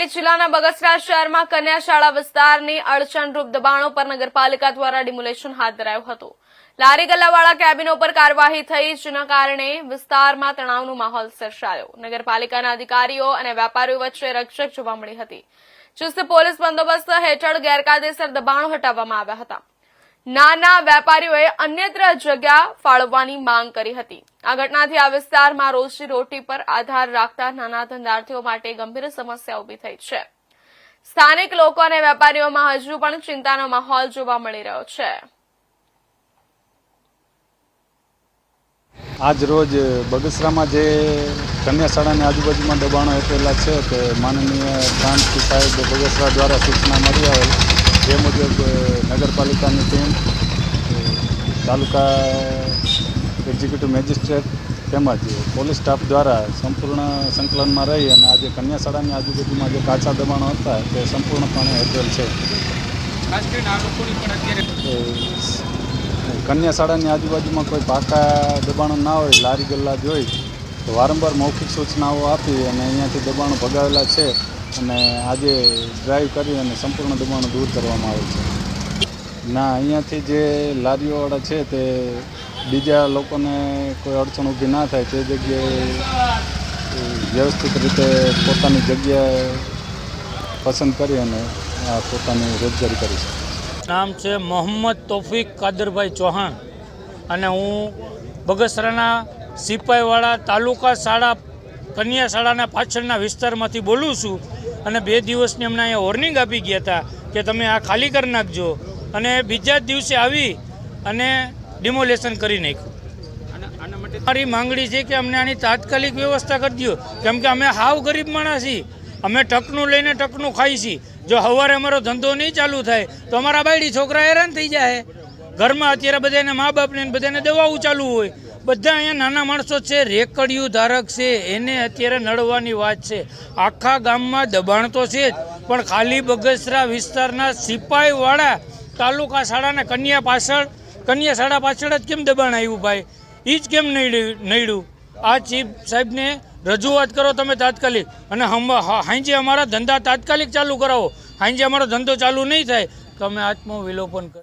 અમરેલી જિલ્લાના બગસરા શહેરમાં કન્યા શાળા વિસ્તારની અડચણરૂપ દબાણો પર નગરપાલિકા દ્વારા ડિમોલેશન હાથ ધરાયું હતું। લારી ગલ્લાવાળા કેબિનો પર કાર્યવાહી થઈ, જેના કારણે વિસ્તારમાં તણાવનો માહોલ સર્જાયો। નગરપાલિકાના અધિકારીઓ અને વેપારીઓ વચ્ચે રકઝક જોવા મળી હતી। ચુસ્ત પોલીસ બંદોબસ્ત હેઠળ ગેરકાયદેસર દબાણો હટાવવામાં આવ્યા હતા। નાના વેપારીઓએ અન્યત્ર જગ્યા ફાળવવાની માંગ કરી હતી। આ ઘટનાથી આ વિસ્તારમાં રોજીરોટી પર આધાર રાખતા નાના ધંધાર્થીઓ માટે ગંભીર સમસ્યા ઉભી થઈ છે। સ્થાનિક લોકો અને વેપારીઓમાં હજુ પણ ચિંતાનો માહોલ જોવા મળી રહ્યો છે। આજ રોજ બગસરામાં જે કન્યા શાળાની આજુબાજુમાં દબાણો હેઠેલા છે તે માનનીય પ્રાંત સાહેબ બગસરા દ્વારા સૂચના મળી આવેલ જે મુજબ નગરપાલિકાની ટીમ, તાલુકા એક્ઝિક્યુટિવ મેજિસ્ટ્રેટ તેમજ પોલીસ સ્ટાફ દ્વારા સંપૂર્ણ સંકલનમાં રહી અને આજે કન્યા શાળાની આજુબાજુમાં જે કાચા દબાણો હતા તે સંપૂર્ણપણે હેઠેલ છે। કન્યા શાળાની આજુબાજુમાં કોઈ પાકા દબાણો ના હોય, લારી ગલ્લા જોઈ તો વારંવાર મૌખિક સૂચનાઓ આપી અને અહીંયાથી દબાણો ભગાવેલા છે અને આજે ડ્રાઈવ કરી અને સંપૂર્ણ દબાણો દૂર કરવામાં આવે છે। ના, અહીંયાથી જે લારીઓવાળા છે તે બીજા લોકોને કોઈ અડચણ ઊભી ના થાય તે જગ્યાએ વ્યવસ્થિત રીતે પોતાની જગ્યાએ પસંદ કરી અને પોતાની રોજગારી કરી છે। નામ છે મોહમ્મદ તોફીક કાદરભાઈ ચૌહાણ અને હું બગસરાના સિપાહીવાળા તાલુકા શાળા કન્યા શાળાના પાછળના વિસ્તારમાંથી બોલું છું અને 2 દિવસની અમને અહીંયા વોર્નિંગ આપી ગયા હતા કે તમે આ ખાલી કરી નાખજો અને બીજા જ દિવસે આવી અને ડિમોલેશન કરી નાખ્યું। મારી માંગણી છે કે અમને આની તાત્કાલિક વ્યવસ્થા કરી દો, કેમ કે અમે હાવ ગરીબ માણસ છીએ, અમે ટકનું લઈને ટકનું ખાઈ છીએ। જો સવારે અમારો ધંધો નહીં ચાલુ થાય તો અમારા બાયડી છોકરા હેરાન થઈ જાય। ઘરમાં અત્યારે બધાને મા બાપને બધાને દવાઓ ચાલુ હોય, બધા અહીંયા નાના માણસો છે, રેકડિયું ધારક છે, એને અત્યારે નડવાની વાત છે। આખા ગામમાં દબાણ તો છે જ, પણ ખાલી બગસરા વિસ્તારના સિપાહીવાળા તાલુકા શાળાના કન્યા શાળા પાછળ જ કેમ દબાણ આવ્યું ભાઈ? એ જ કેમ નડ્યું? આ ચીફ સાહેબને રજૂઆત કરો તમે તાત્કાલિક, અને હાંજે અમારા ધંધા તાત્કાલિક ચાલુ કરાવો। હાંજે અમારો ધંધો ચાલુ નહીં થાય તો અમે આત્મવિલોપન કરો।